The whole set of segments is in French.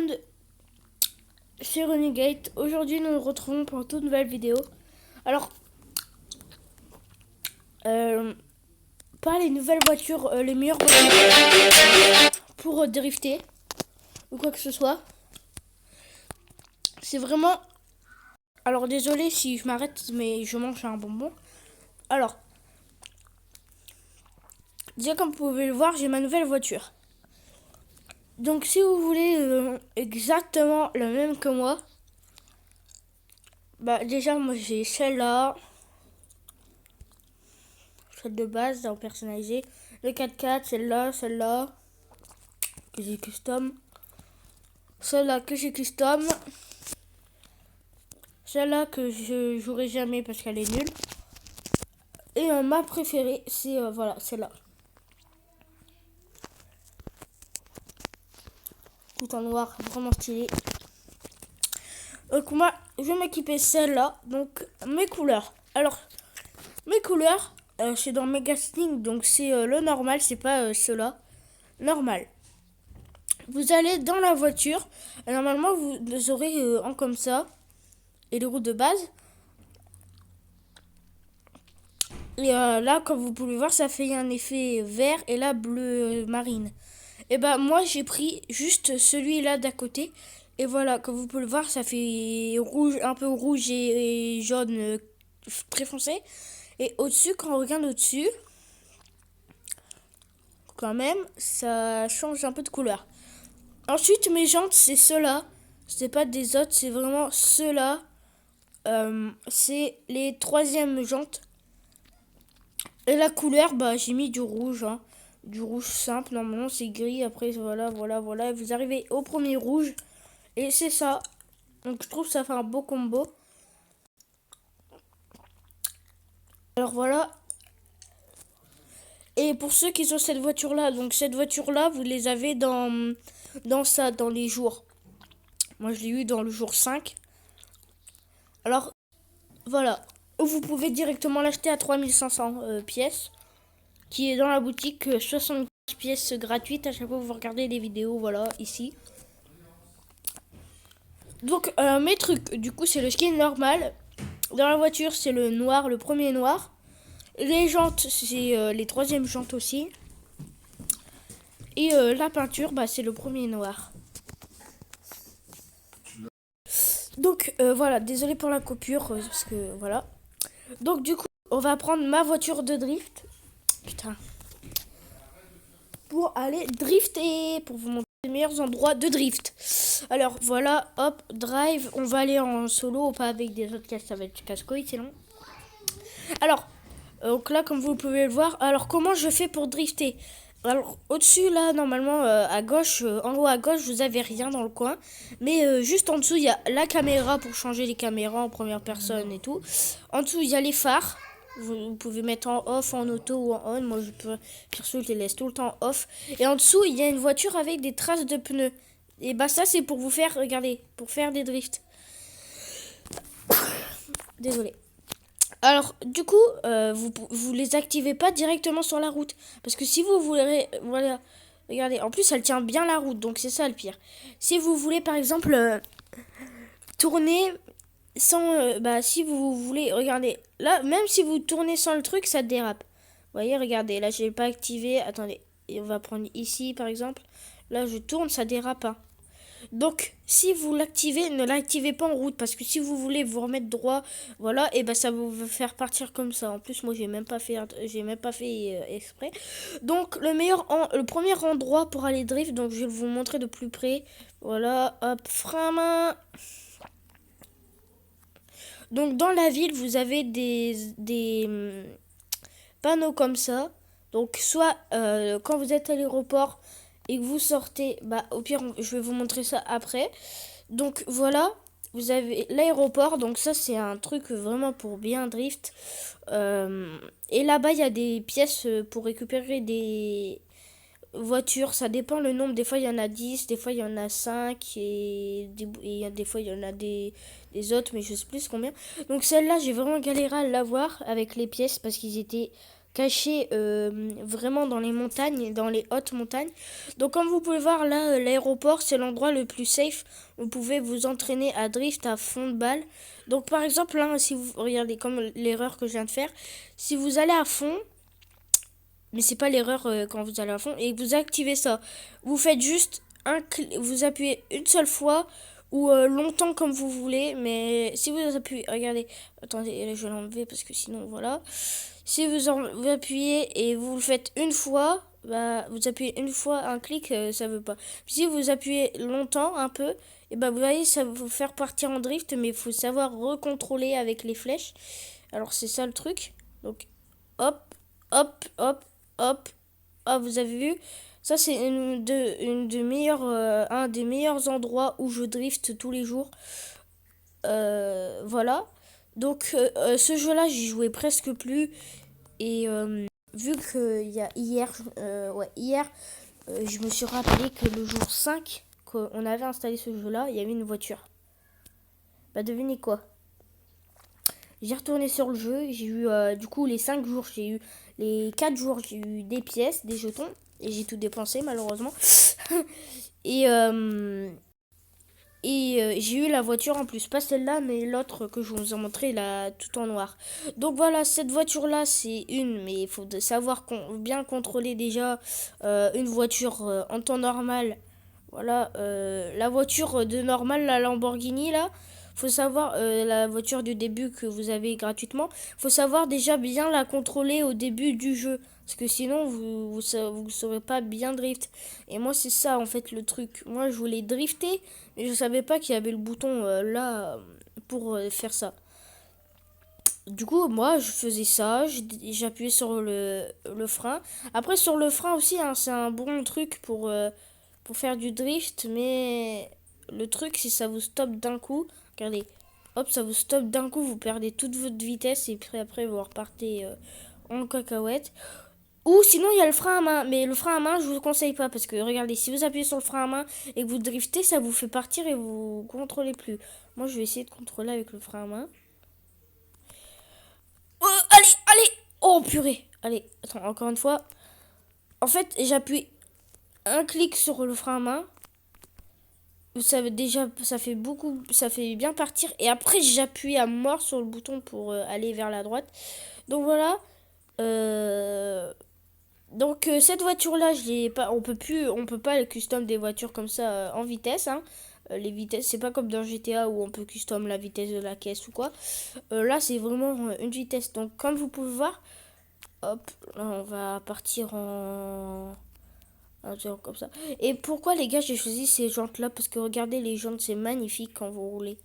monde, c'est Renegade. Aujourd'hui nous nous retrouvons pour une toute nouvelle vidéo. Alors, pas les nouvelles voitures, les meilleures voitures pour drifter ou quoi que ce soit. C'est vraiment... Alors désolé si je m'arrête, mais je mange un bonbon. Alors, déjà comme vous pouvez le voir, j'ai ma nouvelle voiture. Donc si vous voulez exactement la même que moi, bah déjà moi j'ai celle-là, celle de base en personnalisé, le 4x4, celle-là que j'ai custom, celle-là que j'ai custom, celle-là que je jouerai jamais parce qu'elle est nulle, et ma préférée c'est voilà celle-là, tout en noir, vraiment stylé. Donc moi je vais m'équiper celle-là. Donc mes couleurs, alors mes couleurs c'est dans Megasting, donc c'est le normal, c'est pas cela, normal. Vous allez dans la voiture, normalement vous aurez un comme ça et les roues de base. Et là, comme vous pouvez voir, ça fait un effet vert et là bleu marine. Et bah moi j'ai pris juste celui-là d'à côté. Et voilà, comme vous pouvez le voir, ça fait rouge, un peu rouge et jaune très foncé. Et au-dessus, quand on regarde au-dessus, quand même, ça change un peu de couleur. Ensuite, mes jantes, c'est ceux-là. C'est pas des autres, c'est vraiment ceux-là. C'est les troisièmes jantes. Et la couleur, bah j'ai mis du rouge, hein. Du rouge simple, normalement c'est gris. Après voilà. Et vous arrivez au premier rouge. Et c'est ça. Donc je trouve que ça fait un beau combo. Alors voilà. Et pour ceux qui ont cette voiture-là, donc cette voiture-là, vous les avez dans les jours. Moi je l'ai eu dans le jour 5. Alors voilà. Vous pouvez directement l'acheter à 3500 pièces. Qui est dans la boutique, 75 pièces gratuites à chaque fois que vous regardez les vidéos, voilà, ici. Donc mes trucs, du coup c'est le skin normal. Dans la voiture c'est le noir, le premier noir. Les jantes c'est les troisièmes jantes aussi. Et la peinture bah c'est le premier noir. Donc voilà, désolé pour la coupure parce que voilà. Donc du coup on va prendre ma voiture de drift. Putain. Pour aller drifter, pour vous montrer les meilleurs endroits de drift. Alors voilà, hop, drive, on va aller en solo, pas avec des autres casques, ça va être casse-couille sinon. Alors, donc là comme vous pouvez le voir, alors comment je fais pour drifter? Alors au-dessus là, normalement à gauche, en haut à gauche, vous avez rien dans le coin. Mais juste en dessous, il y a la caméra pour changer les caméras en première personne et tout. En dessous, il y a les phares. Vous pouvez mettre en off, en auto ou en on. Moi, je peux perso, je les laisse tout le temps off. Et en dessous, il y a une voiture avec des traces de pneus. Et bah ça, c'est pour vous faire, regardez, pour faire des drifts. Désolé. Alors, du coup, vous les activez pas directement sur la route. Parce que si vous voulez, voilà, regardez, en plus, elle tient bien la route. Donc, c'est ça le pire. Si vous voulez, par exemple, tourner sans, bah, si vous voulez, regardez, là, même si vous tournez sans le truc, ça dérape. Vous voyez, regardez, là, je l'ai pas activé. Attendez, et on va prendre ici, par exemple. Là, je tourne, ça dérape, hein. Donc, si vous l'activez, ne l'activez pas en route. Parce que si vous voulez vous remettre droit, voilà, et ben ça va vous faire partir comme ça. En plus, moi, j'ai même pas fait exprès. Donc, le premier endroit pour aller drift, donc je vais vous montrer de plus près. Voilà, hop, frein à main. Donc dans la ville, vous avez des panneaux comme ça. Donc soit quand vous êtes à l'aéroport et que vous sortez, bah au pire je vais vous montrer ça après. Donc voilà, vous avez l'aéroport. Donc ça c'est un truc vraiment pour bien drift. Et là-bas il y a des pièces pour récupérer des voitures. Ça dépend le nombre. Des fois il y en a 10, des fois il y en a 5 et des fois il y en a des autres, mais je sais plus combien. Donc celle-là j'ai vraiment galéré à l'avoir avec les pièces parce qu'ils étaient caché vraiment dans les montagnes, dans les hautes montagnes. Donc comme vous pouvez voir là, l'aéroport c'est l'endroit le plus safe. Vous pouvez vous entraîner à drift à fond de balle. Donc par exemple là, si vous regardez comme l'erreur que je viens de faire, si vous allez à fond, mais c'est pas l'erreur quand vous allez à fond, et que vous activez ça, vous faites juste vous appuyez une seule fois ou longtemps comme vous voulez, mais si vous appuyez, regardez, attendez, je vais l'enlever parce que sinon voilà. Si vous appuyez et vous le faites une fois, bah, vous appuyez une fois un clic, ça veut pas. Puis si vous appuyez longtemps, un peu, et bah vous voyez, ça va vous faire partir en drift, mais il faut savoir recontrôler avec les flèches. Alors c'est ça le truc. Donc hop, hop, hop, hop, hop, vous avez vu? Ça c'est un des meilleurs endroits où je drift tous les jours. Voilà. Donc ce jeu-là, j'y jouais presque plus. Et vu que il y a hier, je me suis rappelé que le jour 5 qu'on avait installé ce jeu-là, il y avait une voiture. Bah devinez quoi? J'ai retourné sur le jeu, j'ai eu du coup les 5 jours, j'ai eu les 4 jours, j'ai eu des pièces, des jetons, et j'ai tout dépensé malheureusement. et j'ai eu la voiture en plus, pas celle-là, mais l'autre que je vous ai montré, là, tout en noir. Donc voilà, cette voiture-là, c'est mais il faut savoir bien contrôler déjà une voiture en temps normal. Voilà, la voiture de normal, la Lamborghini, là, faut savoir, la voiture du début que vous avez gratuitement, faut savoir déjà bien la contrôler au début du jeu. Parce que sinon, vous saurez pas bien drift. Et moi, c'est ça, en fait, le truc. Moi, je voulais drifter, mais je savais pas qu'il y avait le bouton là pour faire ça. Du coup, moi, je faisais ça, j'appuyais sur le frein. Après, sur le frein aussi, hein, c'est un bon truc pour faire du drift, mais le truc, c'est ça vous stoppe d'un coup. Regardez, hop, ça vous stoppe d'un coup, vous perdez toute votre vitesse et puis après, vous repartez en cacahuète. Ou sinon, il y a le frein à main. Mais le frein à main, je vous le conseille pas. Parce que regardez, si vous appuyez sur le frein à main et que vous driftez, ça vous fait partir et vous contrôlez plus. Moi, je vais essayer de contrôler avec le frein à main. Oh, allez, allez. Oh, purée. Allez, attends, encore une fois. En fait, j'appuie un clic sur le frein à main. Déjà, ça fait bien partir. Et après, j'appuie à mort sur le bouton pour aller vers la droite. Donc voilà. Cette voiture-là, je l'ai pas, on peut pas custom des voitures comme ça en vitesse. Hein. Les vitesses, c'est pas comme dans GTA où on peut custom la vitesse de la caisse ou quoi. Là, c'est vraiment une vitesse. Donc, comme vous pouvez voir, hop, là, on va partir un truc comme ça. Et pourquoi les gars, j'ai choisi ces jantes-là? Parce que regardez, les jantes, c'est magnifique quand vous roulez.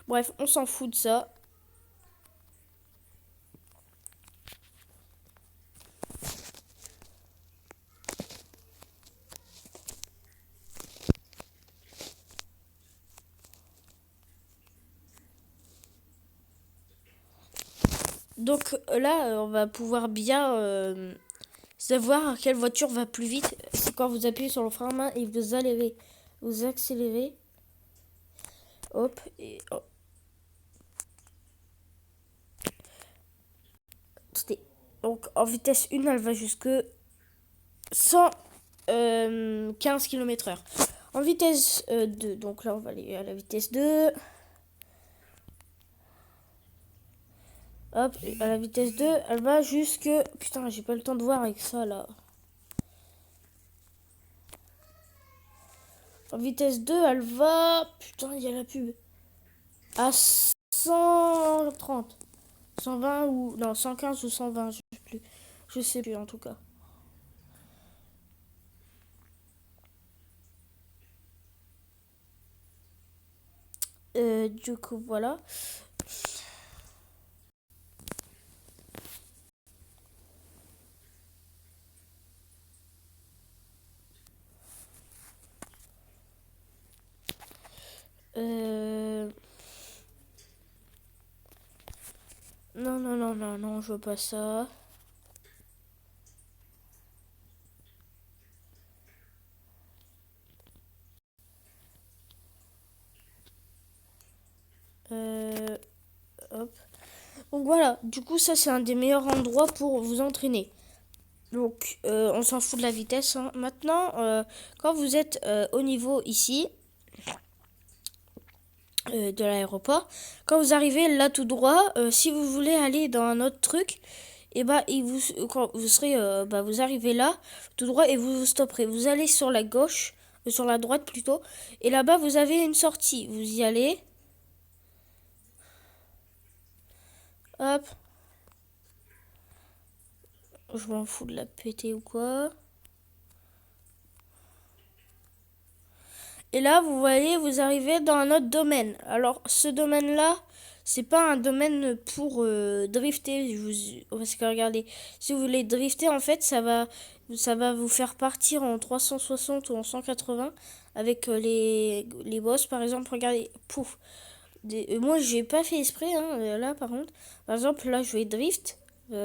Bref, on s'en fout de ça. Donc là, on va pouvoir bien savoir quelle voiture va plus vite. C'est quand vous appuyez sur le frein à main et vous accélérez. Hop, et hop. Donc en vitesse 1, elle va jusque 115 km/h. En vitesse 2, donc là on va aller à la vitesse 2. Hop, à la vitesse 2, elle va jusque... Putain, j'ai pas le temps de voir avec ça là. En vitesse 2, elle va... Putain, il y a la pub. À 130. 120 ou... Non, 115 ou 120, je sais plus. Je sais plus en tout cas. Du coup, voilà. Euh... Non, non, non, non, non, je veux pas ça. Hop. Donc voilà, du coup ça c'est un des meilleurs endroits pour vous entraîner. Donc on s'en fout de la vitesse, hein. Maintenant, quand vous êtes au niveau ici de l'aéroport, quand vous arrivez là tout droit, si vous voulez aller dans un autre truc, et bah quand vous serez, vous arrivez là tout droit et vous vous stopperez. Vous allez sur la gauche, sur la droite plutôt, et là-bas vous avez une sortie. Vous y allez, hop, je m'en fous de la péter ou quoi. Et là, vous voyez, vous arrivez dans un autre domaine. Alors, ce domaine-là, c'est pas un domaine pour drifter. Parce que regardez, si vous voulez drifter, en fait, ça va vous faire partir en 360 ou en 180 avec les boss. Par exemple, regardez, pouf. Moi, j'ai pas fait exprès, hein, là, par contre. Par exemple, là, je vais drift. Vous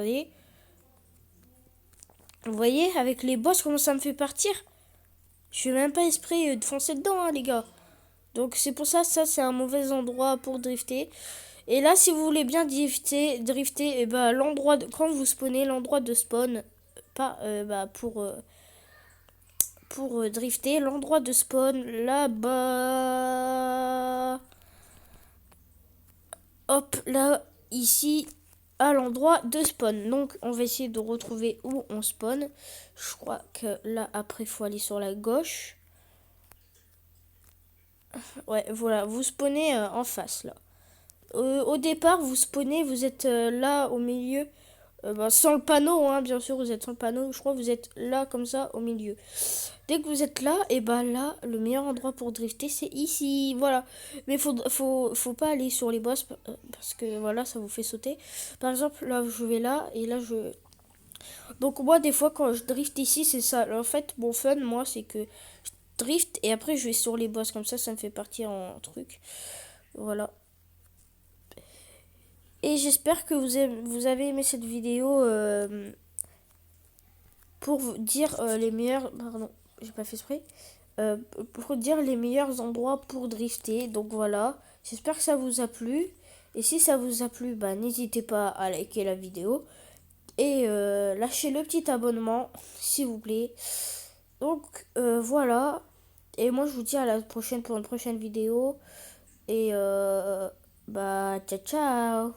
voyez, avec les boss, comment ça me fait partir? Je fais même pas esprit de foncer dedans, hein, les gars. Donc c'est pour ça, ça c'est un mauvais endroit pour drifter. Et là, si vous voulez bien drifter, et ben l'endroit quand vous spawnez, l'endroit de spawn, pas pour drifter, l'endroit de spawn là-bas, hop là, ici, à l'endroit de spawn. Donc on va essayer de retrouver où on spawn. Je crois que là après il faut aller sur la gauche. Ouais, voilà, vous spawnez en face là. Au départ, vous spawnez, vous êtes là au milieu, sans le panneau, hein, bien sûr, vous êtes sans le panneau. Je crois que vous êtes là comme ça au milieu. Dès que vous êtes là, et ben là, le meilleur endroit pour drifter, c'est ici, voilà. Mais faut pas aller sur les boss parce que voilà, ça vous fait sauter. Par exemple, là, je vais là et là, je. Donc moi, des fois, quand je drift ici, c'est ça. En fait, mon fun, moi, c'est que je drift et après, je vais sur les boss comme ça me fait partir en truc. Voilà. Et j'espère que vous avez aimé cette vidéo pour vous dire les meilleurs. Pardon, j'ai pas fait exprès. Pour dire les meilleurs endroits pour drifter. Donc voilà, j'espère que ça vous a plu. Et si ça vous a plu, bah, n'hésitez pas à liker la vidéo. Et lâchez le petit abonnement, s'il vous plaît. Donc voilà. Et moi, je vous dis à la prochaine pour une prochaine vidéo. Et ciao ciao.